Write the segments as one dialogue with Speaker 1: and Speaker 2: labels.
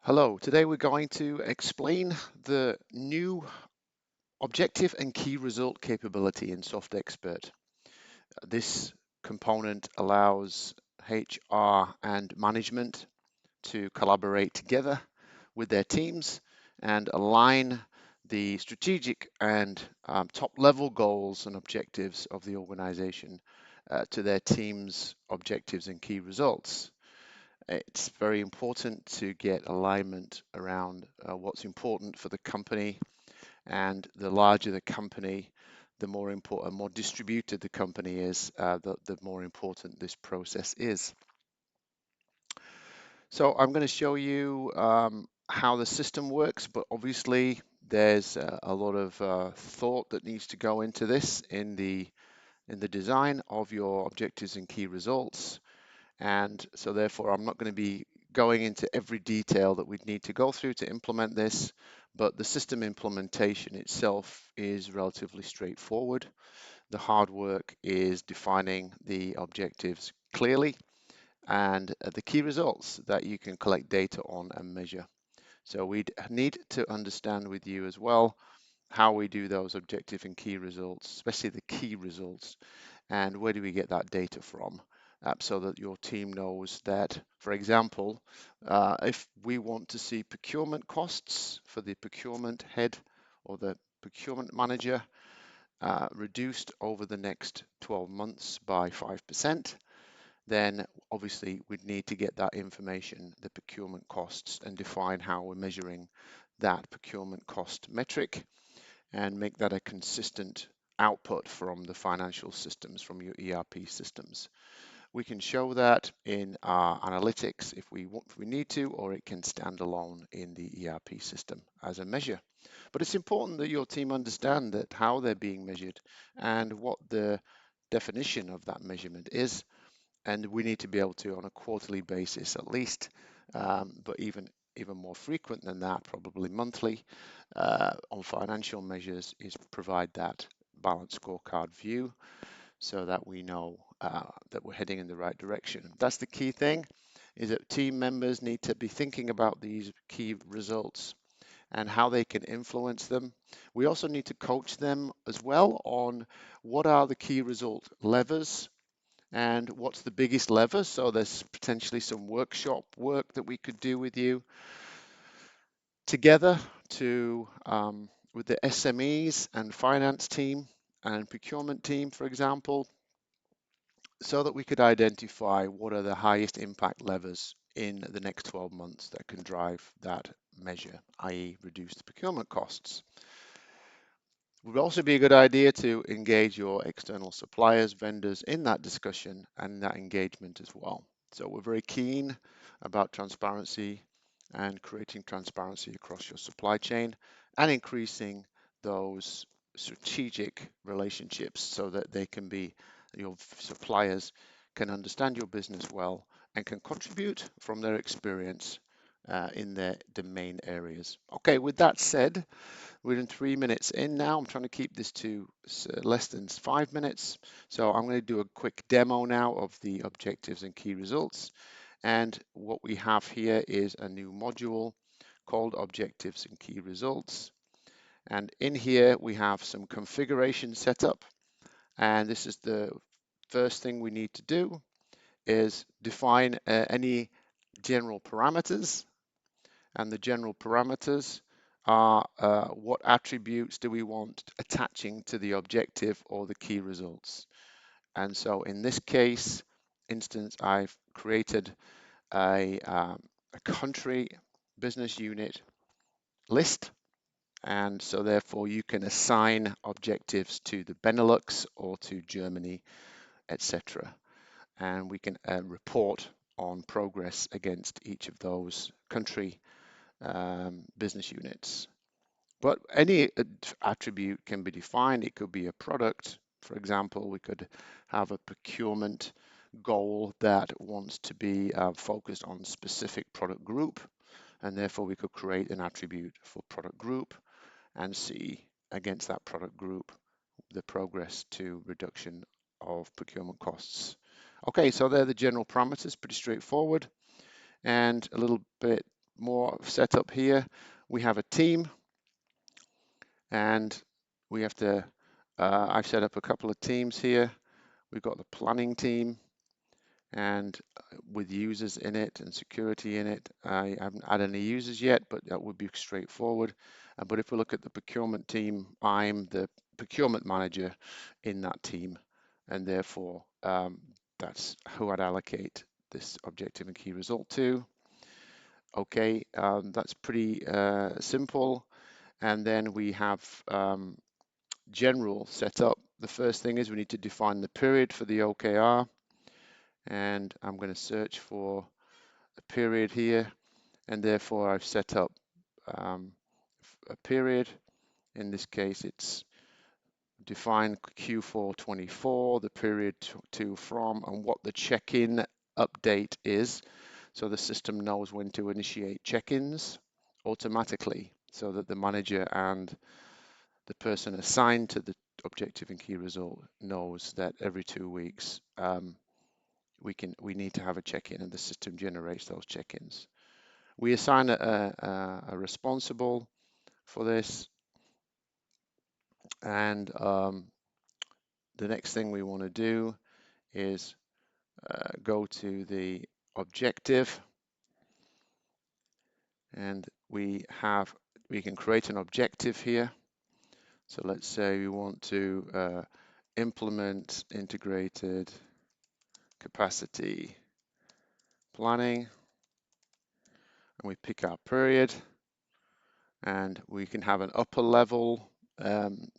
Speaker 1: Hello, today we're going to explain the new objective and key result capability in Soft Expert. This component allows HR and management to collaborate together with their teams and align the strategic and top level goals and objectives of the organization to their team's objectives and key results. It's very important to get alignment around what's important for the company, and the larger the company, the more important, more distributed the company is, the more important this process is. So I'm going to show you how the system works, but obviously there's a lot of thought that needs to go into this in the design of your objectives and key results. And so therefore, I'm not going to be going into every detail that we'd need to go through to implement this, but the system implementation itself is relatively straightforward. The hard work is defining the objectives clearly and the key results that you can collect data on and measure. So we'd need to understand with you as well how we do those objective and key results, especially the key results, and where do we get that data from, so that your team knows that, for example, if we want to see procurement costs for the procurement head or the procurement manager reduced over the next 12 months by 5%, then obviously we'd need to get that information, the procurement costs, and define how we're measuring that procurement cost metric and make that a consistent output from the financial systems, from your ERP systems. We can show that in our analytics if we want, if we need to, or it can stand alone in the ERP system as a measure. But it's important that your team understand that how they're being measured and what the definition of that measurement is. And we need to be able to, on a quarterly basis at least, but even more frequent than that, probably monthly, on financial measures, is provide that balanced scorecard view so that we know that we're heading in the right direction. That's the key thing, is that team members need to be thinking about these key results and how they can influence them. We also need to coach them as well on what are the key result levers and what's the biggest lever. So there's potentially some workshop work that we could do with you together to with the SMEs and finance team and procurement team, for example, so that we could identify what are the highest impact levers in the next 12 months that can drive that measure, i.e. reduce the procurement costs. It would also be a good idea to engage your external suppliers, vendors in that discussion and that engagement as well. So we're very keen about transparency and creating transparency across your supply chain and increasing those strategic relationships so that they can be, your suppliers can understand your business well and can contribute from their experience in their domain areas. Okay, with that said, we're in 3 minutes in now. I'm trying to keep this to less than 5 minutes. So I'm going to do a quick demo now of the objectives and key results. And what we have here is a new module called Objectives and Key Results. And in here we have some configuration setup. And this is the first thing we need to do, is define any general parameters. And the general parameters are what attributes do we want attaching to the objective or the key results. And so in this case, instance, I've created a country business unit list. And so therefore you can assign objectives to the Benelux or to Germany, etc. And we can report on progress against each of those country business units. But any attribute can be defined. It could be a product. For example, we could have a procurement goal that wants to be focused on specific product group, and therefore we could create an attribute for product group and see against that product group the progress to reduction of procurement costs. Okay, so they're the general parameters, pretty straightforward. And a little bit more setup here. We have a team, and we have to, I've set up a couple of teams here. We've got the planning team, and with users in it and security in it. I haven't added any users yet, but that would be straightforward. But if we look at the procurement team, I'm the procurement manager in that team, and therefore that's who I'd allocate this objective and key result to. Okay, that's pretty simple. And then we have general setup. The first thing is we need to define the period for the OKR, and I'm going to search for a period here, and therefore I've set up a period. In this case, it's define Q4 24, the period to from, and what the check-in update is. So the system knows when to initiate check-ins automatically, so that the manager and the person assigned to the objective and key result knows that every 2 weeks we need to have a check-in, and the system generates those check-ins. We assign a responsible for this, and the next thing we want to do is go to the objective, and we can create an objective here. So let's say we want to implement integrated capacity planning, and we pick our period, and we can have an upper level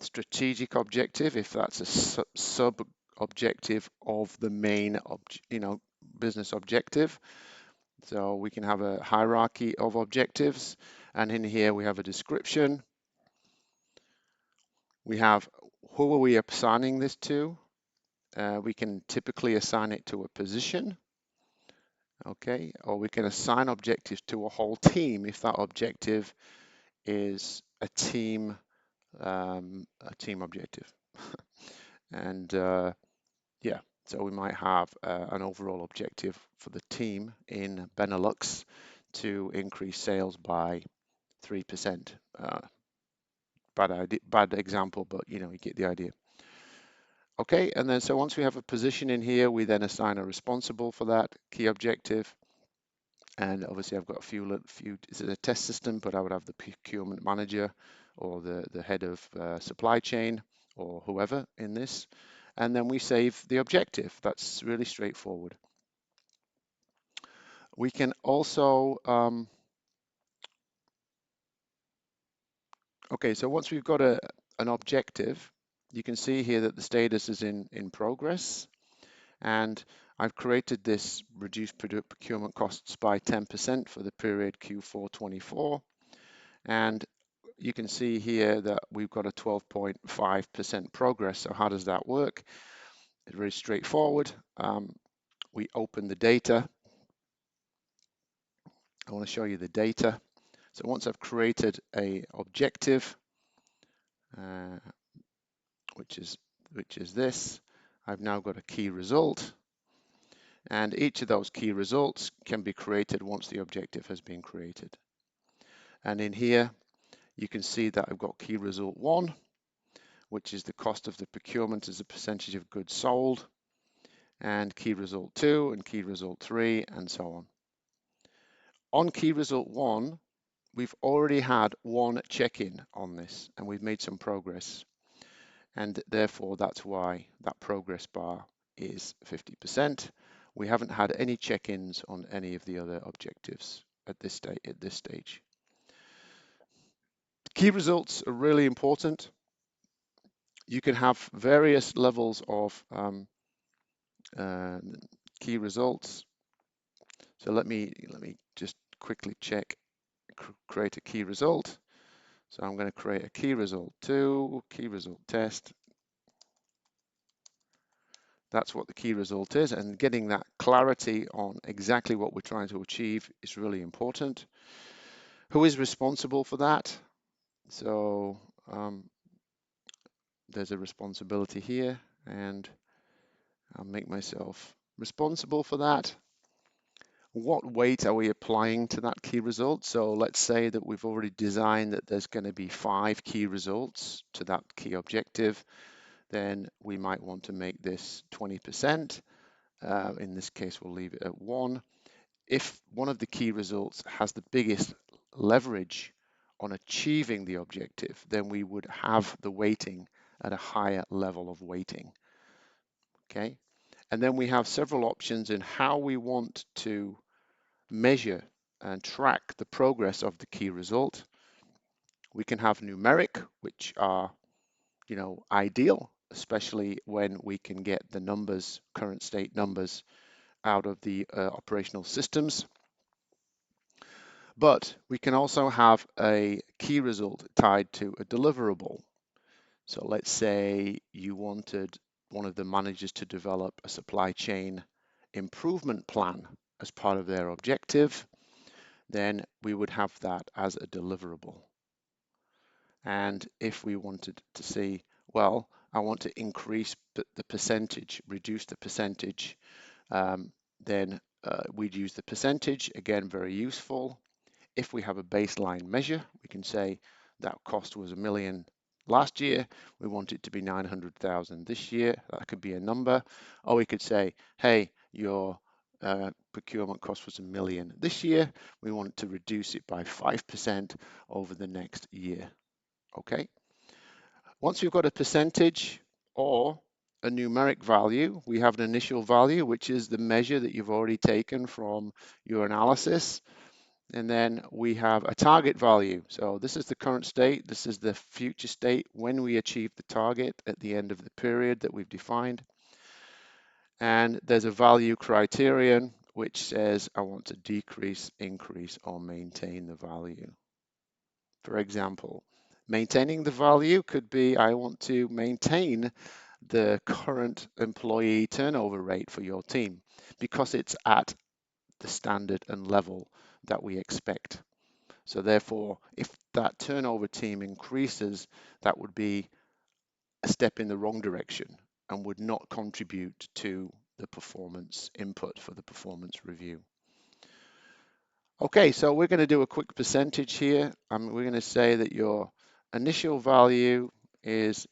Speaker 1: strategic objective if that's a sub objective of the main business objective. So we can have a hierarchy of objectives, and in here we have a description. We have who are we assigning this to. We can typically assign it to a position, okay, or we can assign objectives to a whole team if that objective is a team objective. And yeah, so we might have an overall objective for the team in Benelux to increase sales by 3%. Bad example, but you get the idea. Okay, and then so once we have a position in here, we then assign a responsible for that key objective. And obviously I've got a few, this is a test system, but I would have the procurement manager or the head of supply chain or whoever in this. And then we save the objective. That's really straightforward. We can also, okay, so once we've got an objective, you can see here that the status is in progress. And I've created this reduced procurement costs by 10% for the period Q4 24. And you can see here that we've got a 12.5% progress. So how does that work? It's very straightforward. We open the data. I want to show you the data. So once I've created a objective, which is this, I've now got a key result. And each of those key results can be created once the objective has been created. And in here, you can see that I've got key result 1, which is the cost of the procurement as a percentage of goods sold, and key result 2 and key result 3, and so on. On key result 1, we've already had one check-in on this, and we've made some progress. And therefore, that's why that progress bar is 50%. We haven't had any check-ins on any of the other objectives at this stage. Key results are really important. You can have various levels of key results. So let me just quickly check, create a key result. So I'm going to create a key result 2, key result test. That's what the key result is, and getting that clarity on exactly what we're trying to achieve is really important. Who is responsible for that? So there's a responsibility here, and I'll make myself responsible for that. what weight are we applying to that key result? So let's say that we've already designed that there's going to be 5 key results to that key objective. Then we might want to make this 20%. In this case, we'll leave it at 1. If one of the key results has the biggest leverage on achieving the objective, then we would have the weighting at a higher level of weighting. Okay, and then we have several options in how we want to measure and track the progress of the key result. We can have numeric, which are, ideal, especially when we can get the numbers, current state numbers, out of the operational systems. But we can also have a key result tied to a deliverable. So let's say you wanted one of the managers to develop a supply chain improvement plan as part of their objective, then we would have that as a deliverable. And if we wanted to see, well, I want to increase the percentage, reduce the percentage, then we'd use the percentage, again, very useful. If we have a baseline measure, we can say that cost was $1 million last year, we want it to be 900,000 this year. That could be a number. Or we could say, hey, your procurement cost was $1 million this year, we want to reduce it by 5% over the next year. Okay. Once we've got a percentage or a numeric value, we have an initial value, which is the measure that you've already taken from your analysis. And then we have a target value. So this is the current state. This is the future state when we achieve the target at the end of the period that we've defined. And there's a value criterion, which says I want to decrease, increase, or maintain the value. For example, maintaining the value could be I want to maintain the current employee turnover rate for your team because it's at the standard and level that we expect. So therefore, if that turnover team increases, that would be a step in the wrong direction and would not contribute to the performance input for the performance review. Okay, so we're going to do a quick percentage here. We're going to say that your initial value is